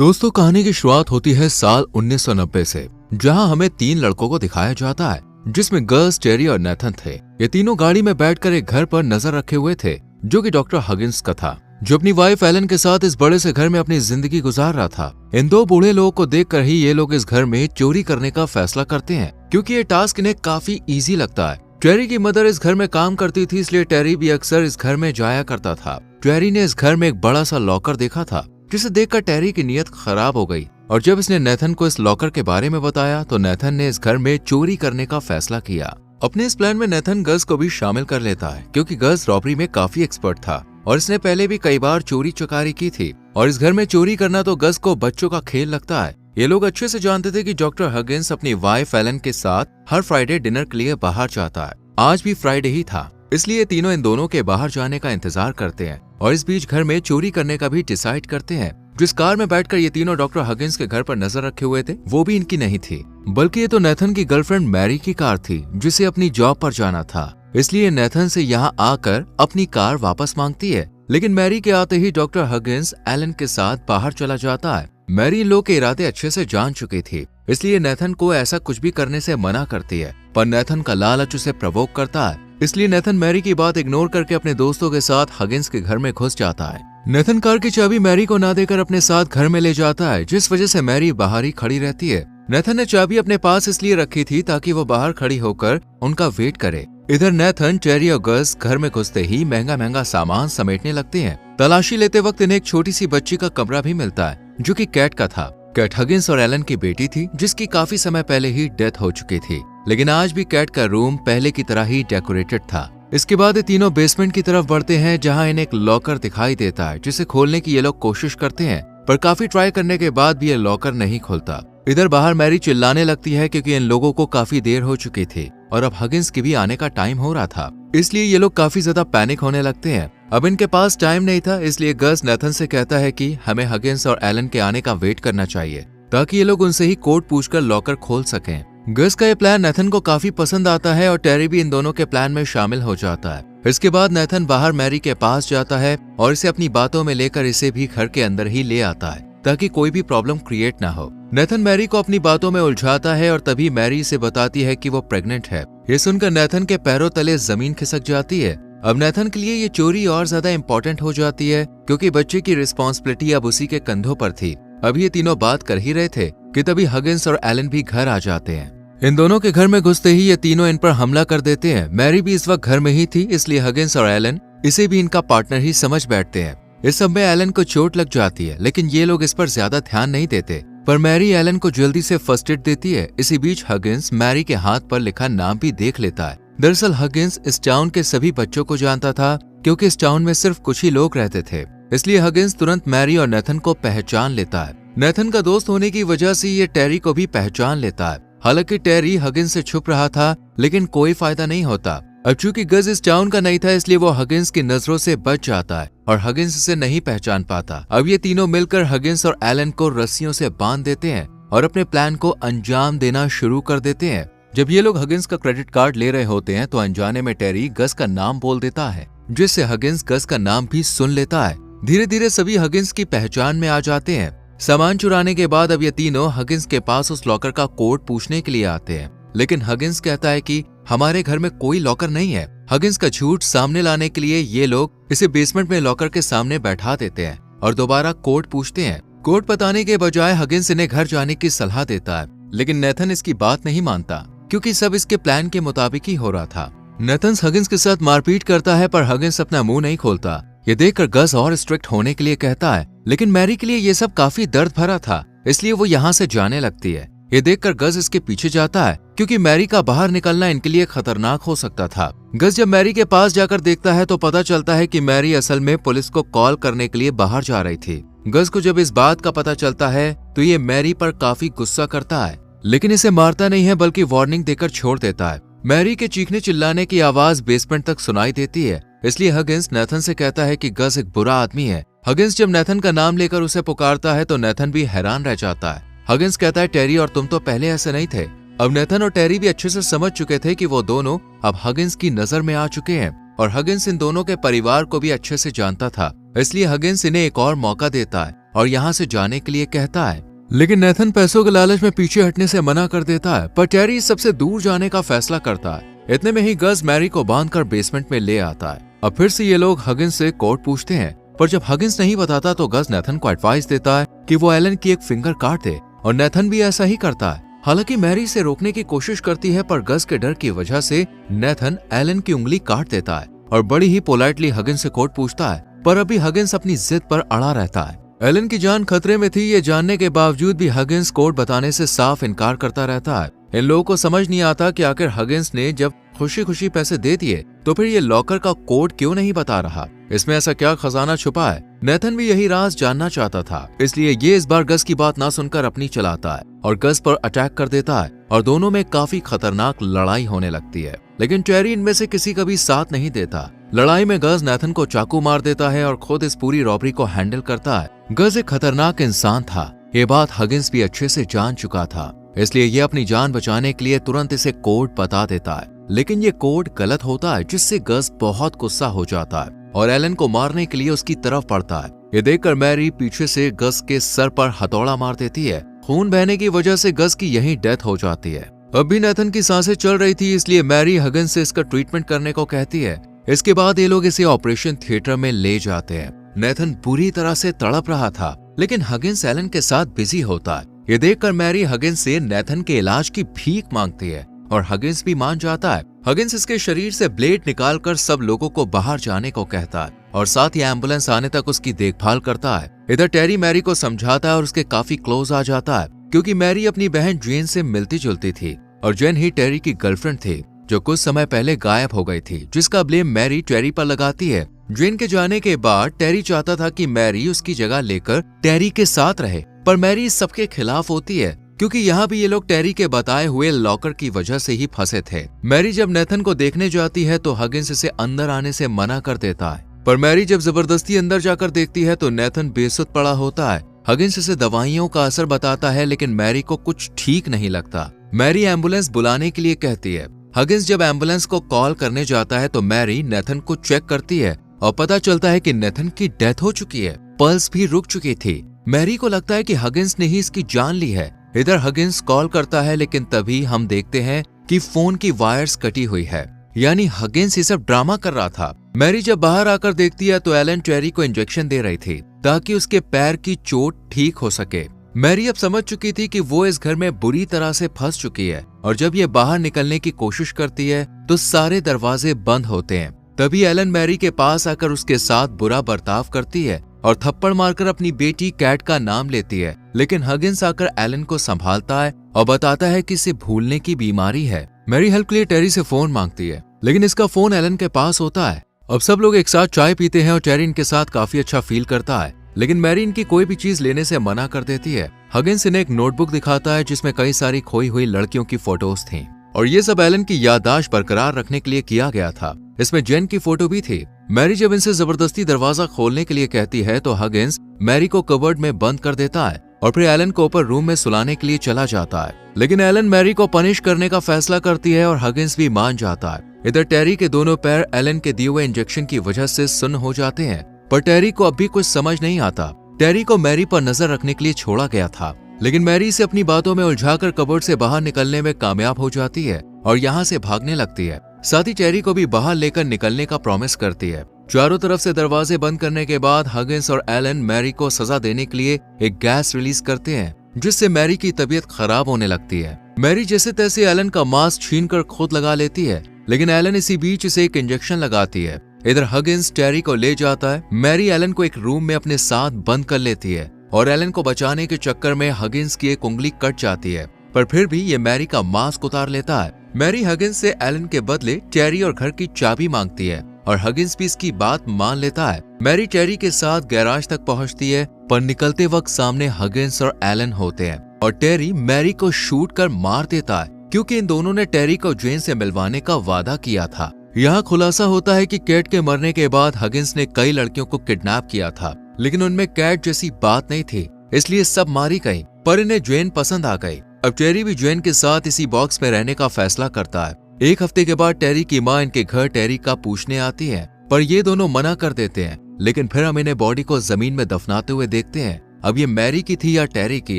दोस्तों, कहानी की शुरुआत होती है साल 1990 से, जहां हमें 3 लड़कों को दिखाया जाता है, जिसमें गर्ल्स, टेरी और नेथन थे। ये तीनों गाड़ी में बैठकर एक घर पर नजर रखे हुए थे, जो कि डॉक्टर हगिंस का था, जो अपनी वाइफ एलन के साथ इस बड़े से घर में अपनी जिंदगी गुजार रहा था। इन 2 बूढ़े लोगों को देखकर ही ये लोग इस घर में चोरी करने का फैसला करते हैं, क्योंकि ये टास्क इन्हें काफी इजी लगता है। टेरी की मदर इस घर में काम करती थी, इसलिए टेरी भी अक्सर इस घर में जाया करता था। टेरी ने इस घर में एक बड़ा सा लॉकर देखा था, जिसे देखकर टेरी की नीयत खराब हो गई, और जब इसने नेथन को इस लॉकर के बारे में बताया तो नेथन ने इस घर में चोरी करने का फैसला किया। अपने इस प्लान में नेथन गज को भी शामिल कर लेता है, क्योंकि गज रॉबरी में काफी एक्सपर्ट था और इसने पहले भी कई बार चोरी चकारी की थी, और इस घर में चोरी करना तो गज को बच्चों का खेल लगता है। ये लोग अच्छे से जानते थे कि डॉक्टर हगिंस अपनी वाइफ एलन के साथ हर फ्राइडे डिनर के लिए बाहर जाता है। आज भी फ्राइडे ही था, इसलिए तीनों इन दोनों के बाहर जाने का इंतजार करते हैं और इस बीच घर में चोरी करने का भी डिसाइड करते हैं। जिस कार में बैठकर ये तीनों डॉक्टर हगिंस के घर पर नजर रखे हुए थे, वो भी इनकी नहीं थी, बल्कि ये तो नेथन की गर्लफ्रेंड मैरी की कार थी, जिसे अपनी जॉब पर जाना था। इसलिए नेथन से यहाँ आकर अपनी कार वापस मांगती है, लेकिन मैरी के आते ही डॉक्टर हगिंस एलन के साथ बाहर चला जाता है। मैरी इन लोग के इरादे अच्छे से जान चुकी थी, इसलिए नेथन को ऐसा कुछ भी करने से मना करती है, पर नेथन का लालच उसे प्रवोक करता है। इसलिए नेथन मैरी की बात इग्नोर करके अपने दोस्तों के साथ हगिंस के घर में घुस जाता है। नेथन कार की चाबी मैरी को ना देकर अपने साथ घर में ले जाता है, जिस वजह से मैरी बाहर ही खड़ी रहती है। नेथन ने चाबी अपने पास इसलिए रखी थी ताकि वो बाहर खड़ी होकर उनका वेट करे। इधर नेथन, टेरी और गज घर में घुसते ही महंगा महंगा सामान समेटने लगते हैं। तलाशी लेते वक्त इन्हें एक छोटी सी बच्ची का कमरा भी मिलता है, जो कि कैट का था। कैट हगिंस और एलन की बेटी थी, जिसकी काफी समय पहले ही डेथ हो चुकी थी, लेकिन आज भी कैट का रूम पहले की तरह ही डेकोरेटेड था। इसके बाद ये तीनों बेसमेंट की तरफ बढ़ते हैं, जहां इन्हें एक लॉकर दिखाई देता है, जिसे खोलने की ये लोग कोशिश करते हैं, पर काफी ट्राई करने के बाद भी ये लॉकर नहीं खुलता। इधर बाहर मैरी चिल्लाने लगती है, क्योंकि इन लोगों को काफी देर हो चुकी थी और अब हगिंस की भी आने का टाइम हो रहा था, इसलिए ये लोग काफी ज्यादा पैनिक होने लगते हैं। अब इनके पास टाइम नहीं था, इसलिए गज नेथन से कहता है कि हमें हगिंस और एलन के आने का वेट करना चाहिए, ताकि ये लोग उनसे ही कोड पूछकर लॉकर खोल सकें। गज का ये प्लान नेथन को काफी पसंद आता है और टेरी भी इन दोनों के प्लान में शामिल हो जाता है। इसके बाद नेथन बाहर मैरी के पास जाता है और इसे अपनी बातों में लेकर इसे भी घर के अंदर ही ले आता है, ताकि कोई भी प्रॉब्लम क्रिएट ना हो। नेथन मैरी को अपनी बातों में उलझाता है और तभी मैरी इसे बताती है कि वो प्रेग्नेंट है। ये सुनकर नेथन के पैरों तले जमीन खिसक जाती है। अब नेथन के लिए ये चोरी और ज्यादा इम्पोर्टेंट हो जाती है, क्योंकि बच्चे की रिस्पॉन्सिबिलिटी अब उसी के कंधों पर थी। अभी ये तीनों बात कर ही रहे थे कि तभी हगिंस और एलन भी घर आ जाते हैं। इन दोनों के घर में घुसते ही ये तीनों इन पर हमला कर देते हैं। मैरी भी इस वक्त घर में ही थी, इसलिए हगिंस और एलन इसे भी इनका पार्टनर ही समझ बैठते हैं। इस सब में एलन को चोट लग जाती है, लेकिन ये लोग इस पर ज्यादा ध्यान नहीं देते, पर मैरी एलन को जल्दी से फर्स्ट एड देती है। इसी बीच हगिंस मैरी के हाथ पर लिखा नाम भी देख लेता है। दरअसल हगिंस इस टाउन के सभी बच्चों को जानता था, क्योंकि इस टाउन में सिर्फ कुछ ही लोग रहते थे, इसलिए हगिंस तुरंत मैरी और नेथन को पहचान लेता है। नेथन का दोस्त होने की वजह से ये टेरी को भी पहचान लेता है। हालांकि टेरी हगिंस से छुप रहा था, लेकिन कोई फायदा नहीं होता। अब चूंकि गज इस टाउन का नहीं था, इसलिए वो हगिंस की नजरों से बच जाता है और हगिंस इसे नहीं पहचान पाता। अब ये तीनों मिलकर हगिंस और एलन को रस्सियों से बांध देते हैं और अपने प्लान को अंजाम देना शुरू कर देते हैं। जब ये लोग हगिंस का क्रेडिट कार्ड ले रहे होते हैं, तो अनजाने में टेरी गज का नाम बोल देता है, जिससे हगिंस गज का नाम भी सुन लेता है। धीरे धीरे सभी हगिंस की पहचान में आ जाते हैं। सामान चुराने के बाद अब ये तीनों हगिंस के पास उस लॉकर का कोड पूछने के लिए आते हैं, लेकिन हगिंस कहता है कि हमारे घर में कोई लॉकर नहीं है। हगिंस का झूठ सामने लाने के लिए ये लोग इसे बेसमेंट में लॉकर के सामने बैठा देते हैं और दोबारा कोड पूछते हैं। कोड बताने के बजाय हगिंस इन्हें घर जाने की सलाह देता है, लेकिन नेथन इसकी बात नहीं मानता, क्योंकि सब इसके प्लान के मुताबिक ही हो रहा था। नेथन हगिंस के साथ मारपीट करता है, पर हगिंस अपना मुंह नहीं खोलता। ये देखकर गज और स्ट्रिक्ट होने के लिए कहता है, लेकिन मैरी के लिए ये सब काफी दर्द भरा था, इसलिए वो यहाँ से जाने लगती है। ये देखकर गज इसके पीछे जाता है, क्योंकि मैरी का बाहर निकलना इनके लिए खतरनाक हो सकता था। गज जब मैरी के पास जाकर देखता है, तो पता चलता है कि मैरी असल में पुलिस को कॉल करने के लिए बाहर जा रही थी। गज को जब इस बात का पता चलता है, तो ये मैरी पर काफी गुस्सा करता है, लेकिन इसे मारता नहीं है, बल्कि वार्निंग देकर छोड़ देता है। मैरी के चीखने चिल्लाने की आवाज बेसमेंट तक सुनाई देती है, इसलिए हगिंस नेथन से कहता है कि गज एक बुरा आदमी है। हगिंस जब नेथन का नाम लेकर उसे पुकारता है, तो नेथन भी हैरान रह जाता है। हगिंस कहता है, टेरी और तुम तो पहले ऐसे नहीं थे। अब नेथन और टेरी भी अच्छे से समझ चुके थे कि वो दोनों अब हगिंस की नजर में आ चुके हैं, और हगिंस इन दोनों के परिवार को भी अच्छे से जानता था, इसलिए हगिंस इन्हें एक और मौका देता है और यहाँ से जाने के लिए कहता है, लेकिन नेथन पैसों के लालच में पीछे हटने से मना कर देता है। पर टेरी सबसे दूर जाने का फैसला करता है। इतने में ही गज मैरी को बांधकर बेसमेंट में ले आता है। अब फिर से ये लोग हगिंस से कोड पूछते हैं, पर जब हगिंस नहीं बताता तो गज नेथन को एडवाइस देता है कि वो एलन की एक फिंगर काट दे, और नेथन भी ऐसा ही करता है। हालांकि मैरी से रोकने की कोशिश करती है, पर गज के डर की वजह से नेथन एलन की उंगली काट देता है और बड़ी ही पोलाइटली हगिंस से कोड पूछता है। पर अभी हगिंस अपनी जिद पर अड़ा रहता है। एलन की जान खतरे में थी, ये जानने के बावजूद भी हगिंस कोड बताने से साफ इनकार करता रहता है। इन लोगों को समझ नहीं आता कि आखिर हगिंस ने जब खुशी खुशी पैसे दे दिए तो फिर ये लॉकर का कोड क्यों नहीं बता रहा, इसमें ऐसा क्या खजाना छुपा है। नेथन भी यही राज जानना चाहता था, इसलिए ये इस बार गज की बात ना सुनकर अपनी चलाता है और गज पर अटैक कर देता है और दोनों में काफी खतरनाक लड़ाई होने लगती है। लेकिन टेरी इनमें से किसी का भी साथ नहीं देता। लड़ाई में गज नेथन को चाकू मार देता है और खुद इस पूरी रॉबरी को हैंडल करता है। गज एक खतरनाक इंसान था, ये बात हगिंस भी अच्छे से जान चुका था, इसलिए ये अपनी जान बचाने के लिए तुरंत इसे कोड बता देता है। लेकिन ये कोड गलत होता है, जिससे गज बहुत गुस्सा हो जाता है और एलन को मारने के लिए उसकी तरफ बढ़ता है। ये देखकर मैरी पीछे से गज के सर पर हथौड़ा मार देती है। खून बहने की वजह से गज की यहीं डेथ हो जाती है। अब भी नेथन की सांसें चल रही थी, इसलिए मैरी हगिंस से इसका ट्रीटमेंट करने को कहती है। इसके बाद ये लोग इसे ऑपरेशन थिएटर में ले जाते हैं। नेथन बुरी तरह से तड़प रहा था, लेकिन हगिंस एलन के साथ बिजी होता है। ये देखकर मैरी हगिंस से नेथन के इलाज की भीख मांगती है और हगिंस भी मान जाता है। हगिंस इसके शरीर से ब्लेड निकालकर सब लोगों को बाहर जाने को कहता है और साथ ही एम्बुलेंस आने तक उसकी देखभाल करता है। इधर टेरी मैरी को समझाता है और उसके काफी क्लोज आ जाता है, क्योंकि मैरी अपनी बहन जेन से मिलती जुलती थी और जेन ही टेरी की गर्लफ्रेंड थी, जो कुछ समय पहले गायब हो गई थी, जिसका ब्लेम मैरी टेरी पर लगाती है। जेन के जाने के बाद टेरी चाहता था कि मैरी उसकी जगह लेकर टेरी के साथ रहे, पर मैरी इस सबके खिलाफ होती है, क्योंकि यहाँ भी ये लोग टेरी के बताए हुए लॉकर की वजह से ही फंसे थे। मैरी जब नेथन को देखने जाती है तो हगिंस इसे अंदर आने से मना कर देता है, पर मैरी जब जबरदस्ती अंदर जाकर देखती है तो नेथन बेसुध पड़ा होता है। हगिंस इसे दवाइयों का असर बताता है, लेकिन मैरी को कुछ ठीक नहीं लगता। मैरी एम्बुलेंस बुलाने के लिए कहती है। हगिंस जब एम्बुलेंस को कॉल करने जाता है तो मैरी नेथन को चेक करती है और पता चलता है कि नेथन की डेथ हो चुकी है, पल्स भी रुक चुकी थी। मैरी को लगता है कि हगिंस ने ही इसकी जान ली है। इधर हगिंस कॉल करता है, लेकिन तभी हम देखते हैं कि फोन की वायर्स कटी हुई है, यानी हगिंस ये सब ड्रामा कर रहा था। मैरी जब बाहर आकर देखती है तो एलन टेरी को इंजेक्शन दे रही थी ताकि उसके पैर की चोट ठीक हो सके। मैरी अब समझ चुकी थी कि वो इस घर में बुरी तरह से फंस चुकी है और जब ये बाहर निकलने की कोशिश करती है तो सारे दरवाजे बंद होते हैं। तभी एलन मैरी के पास आकर उसके साथ बुरा बर्ताव करती है और थप्पड़ मारकर अपनी बेटी कैट का नाम लेती है, लेकिन हगिंस आकर एलन को संभालता है और बताता है कि इसे भूलने की बीमारी है। मैरी हेल्प के लिए टेरी से फोन मांगती है, लेकिन इसका फोन एलन के पास होता है। अब सब लोग एक साथ चाय पीते हैं और टेरी इनके साथ काफी अच्छा फील करता है, लेकिन मैरी इनकी कोई भी चीज लेने से मना कर देती है। हगिंस इन्हें एक नोटबुक दिखाता है जिसमें कई सारी खोई हुई लड़कियों की फोटोज थीं और ये सब एलन की याददाश्त बरकरार रखने के लिए किया गया था। इसमें जेन की फोटो भी थी। मैरी जब इनसे जबरदस्ती दरवाजा खोलने के लिए कहती है तो हगिंस मैरी को कबर्ड में बंद कर देता है और फिर एलन को ऊपर रूम में सुलाने के लिए चला जाता है, लेकिन एलन मैरी को पनिश करने का फैसला करती है और हगिंस भी मान जाता है। इधर टेरी के दोनों पैर एलन के दिए हुए इंजेक्शन की वजह से सुन्न हो जाते हैं, पर टेरी को अब भी कुछ समझ नहीं आता। टेरी को मैरी पर नजर रखने के लिए छोड़ा गया था, लेकिन मैरी इसे अपनी बातों में उलझाकर कबर्ड से बाहर निकलने में कामयाब हो जाती है और यहाँ से भागने लगती है। साथ ही टेरी को भी बाहर लेकर निकलने का प्रॉमिस करती है। चारों तरफ से दरवाजे बंद करने के बाद हगिंस और एलन मैरी को सजा देने के लिए एक गैस रिलीज करते हैं, जिससे मैरी की तबीयत खराब होने लगती है। मैरी जैसे तैसे एलन का मास्क छीनकर खुद लगा लेती है, लेकिन एलन इसी बीच इसे एक इंजेक्शन लगाती है। इधर हगिंस टेरी को ले जाता है। मैरी एलन को एक रूम में अपने साथ बंद कर लेती है और एलन को बचाने के चक्कर में हगिंस की एक उंगली कट जाती है, पर फिर भी ये मैरी का मास्क उतार लेता है। मैरी हगिंस से एलन के बदले टेरी और घर की चाबी मांगती है और हगिंस भी इसकी बात मान लेता है। मैरी टेरी के साथ गैराज तक पहुंचती है, पर निकलते वक्त सामने हगिंस और एलन होते हैं और टेरी मैरी को शूट कर मार देता है, क्योंकि इन दोनों ने टेरी को जेन से मिलवाने का वादा किया था। यहाँ खुलासा होता है कि कैट के मरने के बाद हगिंस ने कई लड़कियों को किडनैप किया था, लेकिन उनमें कैट जैसी बात नहीं थी, इसलिए सब मारी गई, पर इन्हें जेन पसंद आ गई। अब टेरी भी जेन के साथ इसी बॉक्स में रहने का फैसला करता है। एक हफ्ते के बाद टेरी की माँ इनके घर टेरी का पूछने आती है, पर ये दोनों मना कर देते हैं। लेकिन फिर हम इन्हें बॉडी को जमीन में दफनाते हुए देखते हैं। अब ये मैरी की थी या टेरी की,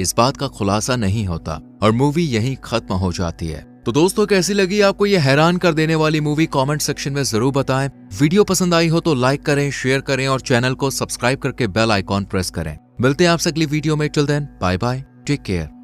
इस बात का खुलासा नहीं होता और मूवी यहीं खत्म हो जाती है। तो दोस्तों, कैसी लगी आपको ये हैरान कर देने वाली मूवी? कमेंट सेक्शन में जरूर बताएं। वीडियो पसंद आई हो तो लाइक करें, शेयर करें और चैनल को सब्सक्राइब करके बेल आइकॉन प्रेस करें। मिलते हैं आपसे अगली वीडियो में। Till then, bye bye, take care.